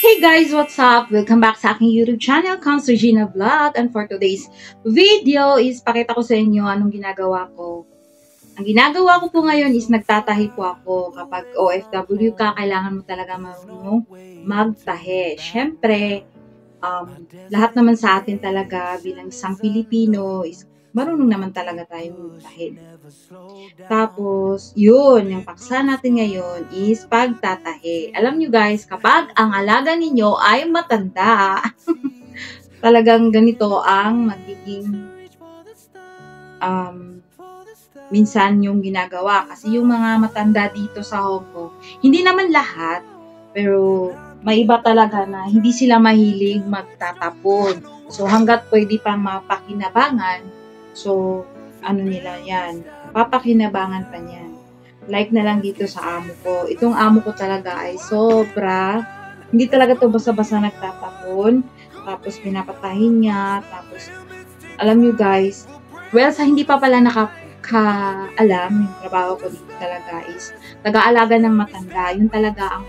Hey guys, what's up? Welcome back sa aking YouTube channel, Con's Regina Vlog. And for today's video is pakita ko sa inyo anong ginagawa ko. Ang ginagawa ko po ngayon is nagtatahi po ako. Kapag OFW ka, kailangan mo talaga marunong magtahi. Siyempre, lahat naman sa atin talaga bilang isang Pilipino is marunong naman talaga tayong magtahi. Tapos, yun, yung paksa natin ngayon is pagtatahi. Alam nyo guys, kapag ang alaga ninyo ay matanda, talagang ganito ang magiging minsan yung ginagawa. Kasi yung mga matanda dito sa Hong Kong, hindi naman lahat, pero may iba talaga na hindi sila mahilig magtatapon. So, hanggat pwede pang mapakinabangan, so, ano nila yan, papakinabangan pa niyan. Like na lang dito sa amo ko. Itong amo ko talaga ay sobra, hindi talaga to basta-basta nagtatapon. Tapos pinapatahin niya. Tapos, alam nyo guys, well, sa hindi pa pala nakakaalam, yung trabaho ko dito talaga is taga-alaga ng matanda. Yun talaga ang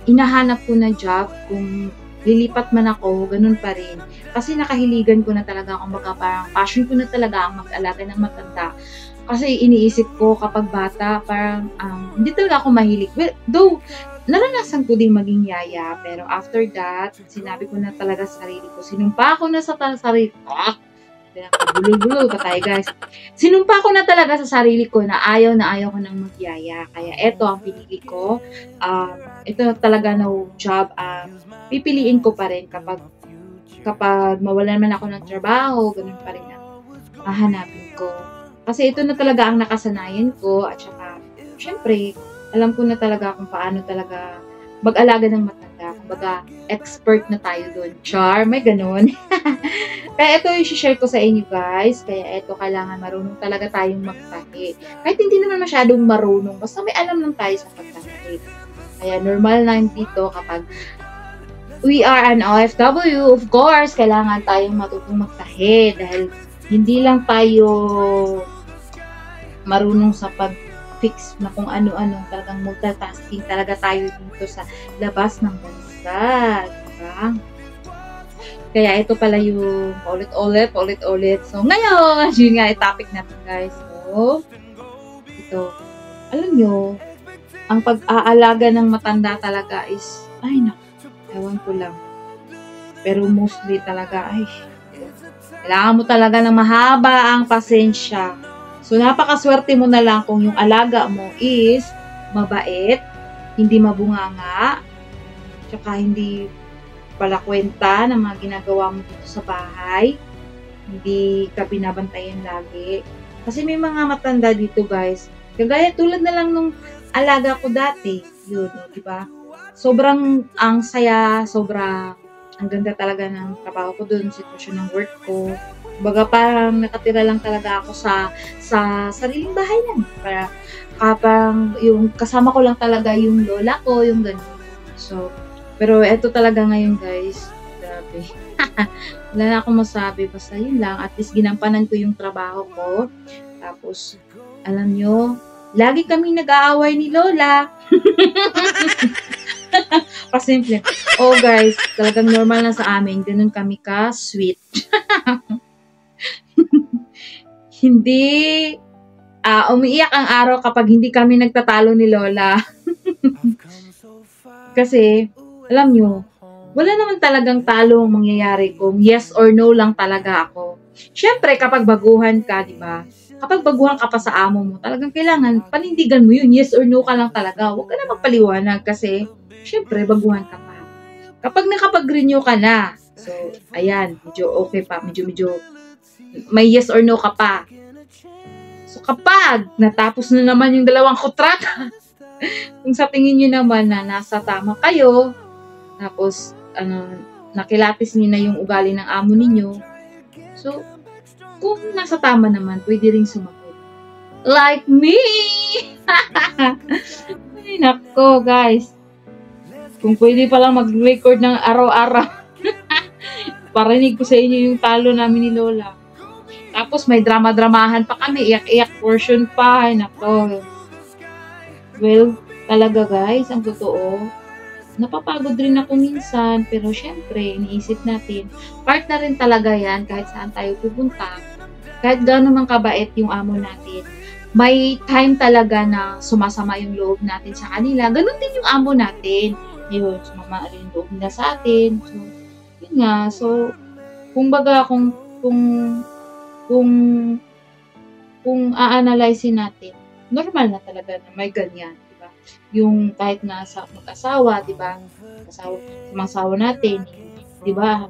inahanap ko na job. Kung lilipat man ako, ganun pa rin. Kasi nakahiligan ko na talaga, kumbaga parang passion ko na talaga ang mag-alaga ng matanda. Kasi iniisip ko kapag bata, parang hindi talaga ako mahilig. Well, though, naranasan ko din maging yaya, pero after that, sinabi ko na talaga sa sarili ko, sinumpa ko na sa sarili ko, bulol-bulol pa tayo guys. Sinumpa ko na talaga sa sarili ko na ayaw ko nang magyaya. Kaya eto ang pinili ko. Ito talaga na job. Pipiliin ko pa rin kapag mawalan man ako ng trabaho, ganun pa rin ang hahanapin ko. Kasi ito na talaga ang nakasanayan ko at saka, syempre, alam ko na talaga kung paano talaga mag-alaga ng matanda. Kumbaga, expert na tayo doon. Char, may ganun. Kaya ito yung share ko sa inyo guys. Kaya ito, kailangan marunong talaga tayong magtahi. Kahit hindi naman masyadong marunong, basta may alam lang tayo sa pagtahi. Kaya normal lang dito kapag we are an OFW, of course, kailangan tayong matutong magtahi dahil hindi lang tayo marunong sa pag-fix na kung ano-ano, talagang multitasking talaga tayo dito sa labas ng bansa, diba? Kaya ito pala yung paulit-ulit. So, ngayon, yun nga, topic natin guys. So, ito, alam nyo, ang pag-aalaga ng matanda talaga is, ay naku, ewan ko lang. Pero mostly talaga, ay, kailangan mo talaga ng mahaba ang pasensya. So, napakaswerte mo na lang kung yung alaga mo is mabait, hindi mabunganga, tsaka hindi pala kwenta ng mga ginagawa mo dito sa bahay. Hindi ka binabantayan lagi. Kasi may mga matanda dito guys. Kagaya tulad na lang nung alaga ko dati. Yun, diba? Sobrang ang saya, ang ganda talaga ng trabaho ko dun, sitwasyon ng work ko. Baga parang nakatira lang talaga ako sa sariling bahay lang. Parang yung kasama ko lang talaga yung lola ko, yung ganun. So, pero eto talaga ngayon guys, grabe. Wala na akong masabi, basta yun lang. At least ginampanan ko yung trabaho ko. Tapos, alam nyo, lagi kami nag-aaway ni lola. Pasimple. Oh guys, talagang normal na sa amin. Ganun kami ka-sweet. Hindi umiiyak ang araw kapag hindi kami nagtatalo ni lola. Kasi, alam nyo, wala naman talagang talo ang mangyayari kung yes or no lang talaga ako. Siyempre, kapag baguhan ka, di ba? Kapag baguhan ka pa sa amo mo, talagang kailangan panindigan mo yun. Yes or no ka lang talaga. Huwag ka na magpaliwanag kasi, siyempre, baguhan ka pa. Kapag nakapag-renew ka na, so, ayan, medyo okay pa, medyo may yes or no ka pa. So, kapag natapos na naman yung dalawang kontrata, kung sa tingin nyo naman na nasa tama kayo, tapos, nakilatis niyo na yung ugali ng amo ninyo, so, kung nasa tama naman, pwede rin sumagot. Like me! Ay, nako, guys. Kung pwede palang mag-record ng araw-araw, parinig ko sa inyo yung talo namin ni lola. Tapos, may drama-dramahan pa kami, iyak-iyak portion pa. Ay, nako. Well, talaga guys, ang totoo, napapagod rin ako minsan, pero syempre, iniisip natin, part na rin talaga yan kahit saan tayo pupunta, kahit gano'n man kabait yung amo natin. May time talaga na sumasama yung loob natin sa kanila. Ganun din yung amo natin. Ayun, sumama rin yung loob nila sa atin. So, yun nga. So, kumbaga, kung kung a-analyzein natin, normal na talaga na may ganyan, di ba? Yung kahit nga sa mag-asawa, di ba? Sa mga asawa natin, di ba?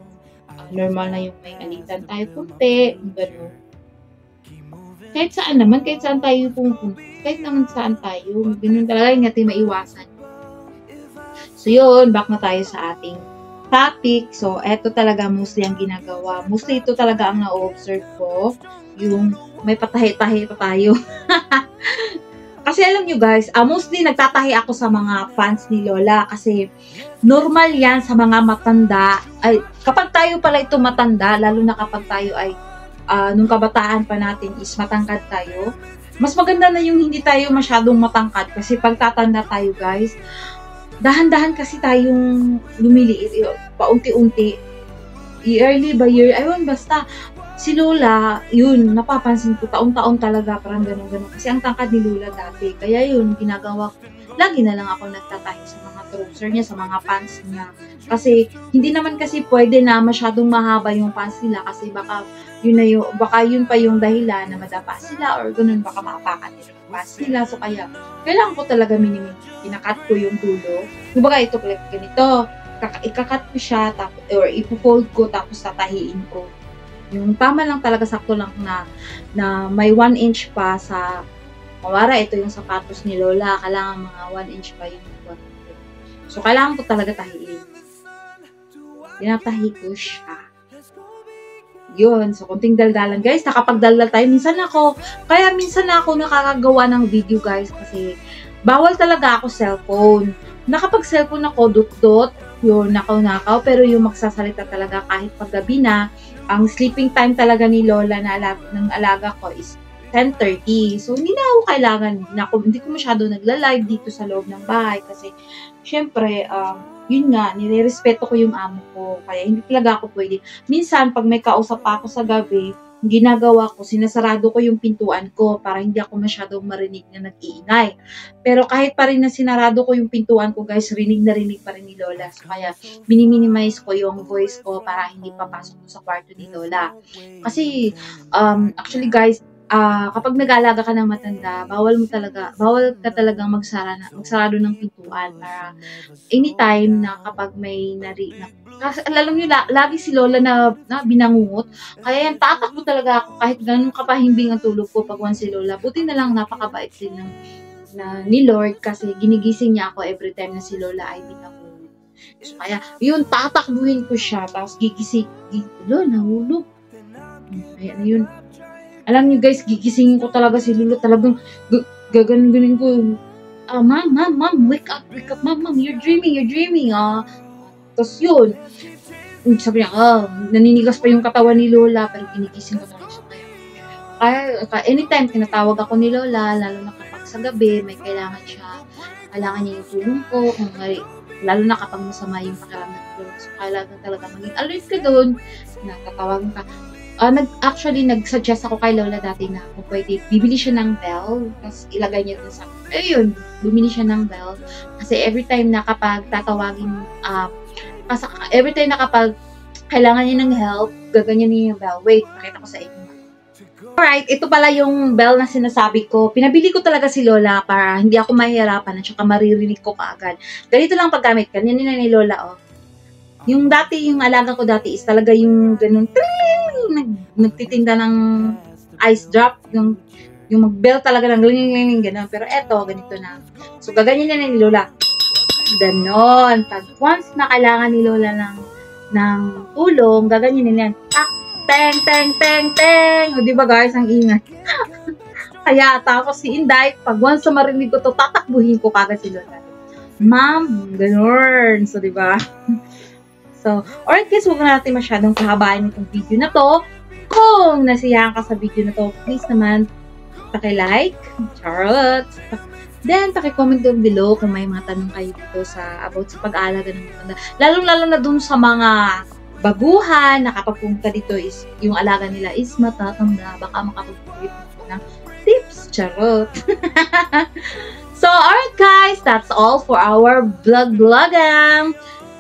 Normal na yung may alitan tayo kunti, yung gano'n. Kahit saan naman, kahit saan tayo pumunta, kahit naman saan tayo, ganun talaga yung natin maiwasan. So yun, back na tayo sa ating topic. So, eto talaga mostly ang ginagawa. Mostly ito talaga ang na-observe ko, yung may patahi-tahi pa tayo. Kasi alam nyo guys, mostly nagtatahi ako sa mga fans ni Lola kasi normal yan sa mga matanda. Ay, kapag tayo pala ito matanda, lalo na kapag tayo ay nung kabataan pa natin is matangkad tayo, mas maganda na yung hindi tayo masyadong matangkad kasi pag tatanda tayo guys, dahan-dahan kasi tayong lumiliit, paunti-unti, yearly by year, ayun basta, si Lola, yun, napapansin ko, taon-taon talaga, parang gano'n-gano'n. Kasi ang tangkad ni Lola dati, kaya yun, ginagawa ko, lagi na lang ako nagtatahi sa mga trouser niya, sa mga pants niya. Kasi, hindi naman kasi pwede na masyadong mahaba yung pants nila kasi baka yun pa yung dahilan na madapa sila or ganun, baka maapakan nila yung pants nila. So, kaya, kailangan ko talaga pinakat ko yung dulo. Kumbaga, ito, ganito, ikakat ko siya, tapos, or ipo-fold ko, tapos tatahiin ko. Yung tama lang talaga, sakto lang na may 1 inch pa sa, mawara, ito yung sapatos ni Lola, kailangan mga 1 inch pa yung 1 inch. So, kailangan ko talaga tahiin. Tinatahi ko siya. Yun, so konting daldalan guys, nakapagdaldal tayo, minsan na ako nakakagawa ng video guys, kasi bawal talaga ako cellphone. Nakapag-cellphone ako, dot-dot, yun, nakaw-nakaw, pero yung magsasalita talaga kahit paggabi na, ang sleeping time talaga ni Lola ng alaga ko is 10:30. So, hindi na ako kailangan, hindi ko masyado nagla-live dito sa loob ng bahay kasi, syempre, yun nga, nirerespeto ko yung amo ko. Kaya hindi talaga ako pwede. Minsan, pag may kausap ako sa gabi, ginagawa ko, sinasarado ko yung pintuan ko para hindi ako masyadong marinig na nag-iingay. Pero kahit pa rin na sinarado ko yung pintuan ko, guys, rinig na rinig pa rin ni Lola. So, kaya minimize ko yung voice ko para hindi papasok sa kwarto ni Lola. Kasi, actually guys, kapag nag-aalaga ka ng matanda, bawal ka talagang magsarado ng pintuan para anytime na kapag may kasi alam nyo, lagi si Lola na binangungot. Kaya yan, tatakbo talaga ako kahit ganun kapahimbing ang tulog ko pag si Lola. Buti na lang napakabait din ni Lord kasi ginigising niya ako every time na si Lola ay binangungot. So kaya, yun, tatakbuhin ko siya, tapos gigising, Lola, nahulog. Ayan, yun. Alam niyo guys, gigisingin ko talaga si Lola, talagang gaganon-ganon ko. Mom, wake up, mom, you're dreaming, Tapos yun, sabi niya, naninigas pa yung katawan ni Lola, pero ginigising ko talaga siya. Kaya anytime tinatawag ako ni Lola, lalo na kapag sa gabi, may kailangan niya yung tulong ko, lalo na kapag masama yung pakiramdam ko. So, kailangan talaga maging alert ka doon, nakatawagan ka. Actually, nag-suggest ako kay Lola dati na kung pwede, bibili siya ng bell, tapos ilagay niya dun sa, ayun, bumili siya ng bell. Kasi every time na kapag kapag kailangan niya ng help, gaganyan niya yung bell. Wait, pakita ko sa inyo. Alright, ito pala yung bell na sinasabi ko. Pinabili ko talaga si Lola para hindi ako mahihirapan at saka maririnig ko kaagad. Ganito lang paggamit. Ganyan nila ni Lola, Yung alaga ko dati is talaga yung ganun, nagtitinda ng ice drop, yung mag-bell talaga ng gano'n. Pero eto, ganito na. So, gaganyan niya ni Lola. Ganon. Pag once na kailangan ni Lola ng tulong, gaganyan niya. Teng, teng, teng, teng. O, diba guys, ang ingay. Kaya, tapos si Inday, pag once na marinig ko to, tatakbuhin ko kagad si Lola. Ma'am, ganon. So, diba? So, alright guys, huwag na natin masyadong kahabain itong video na to. Kung nasiyahan ka sa video na to, please naman, paki-like, charot, Then, paki-comment down below kung may mga tanong kayo dito about sa pag-aalaga ng matanda. Lalong-lalo na dun sa mga baguhan na kapag pumunta dito is yung alaga nila is matatanda. Baka makapag-give ng tips. Charot. So, alright guys, that's all for our vlog.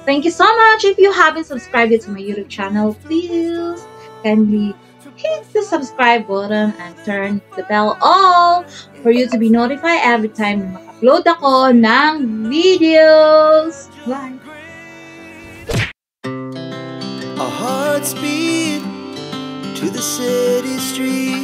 Thank you so much. If you haven't subscribed yet to my YouTube channel, please kindly hit the subscribe button and turn the bell on for you to be notified every time na mag-upload ako ng videos. Bye! Our hearts beat to the city streets.